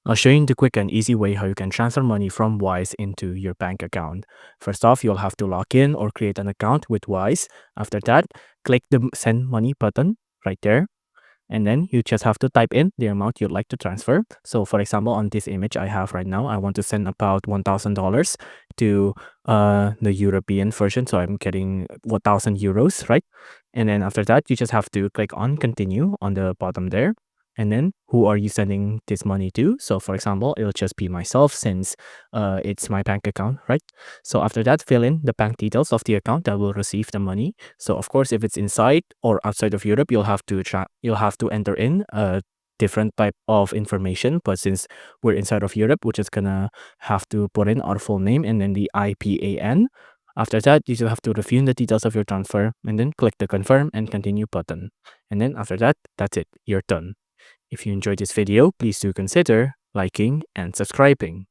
I'll show you the quick and easy way how you can transfer money from Wise into your bank account. First off, you'll have to log in or create an account with Wise. After that, click the send money button right there. And then you just have to type in the amount you'd like to transfer. So for example, on this image I have right now, I want to send about $1,000 to the European version. So I'm getting 1,000 euros, right? And then after that, you just have to click on continue on the bottom there. And then who are you sending this money to? So for example, it'll just be myself since it's my bank account, right? So after that, fill in the bank details of the account that will receive the money. So of course, if it's inside or outside of Europe, you'll have to enter in a different type of information. But since we're inside of Europe, we're just gonna have to put in our full name and then the IPAN. After that, you just have to review the details of your transfer and then click the confirm and continue button. And then after that, that's it. You're done. If you enjoyed this video, please do consider liking and subscribing.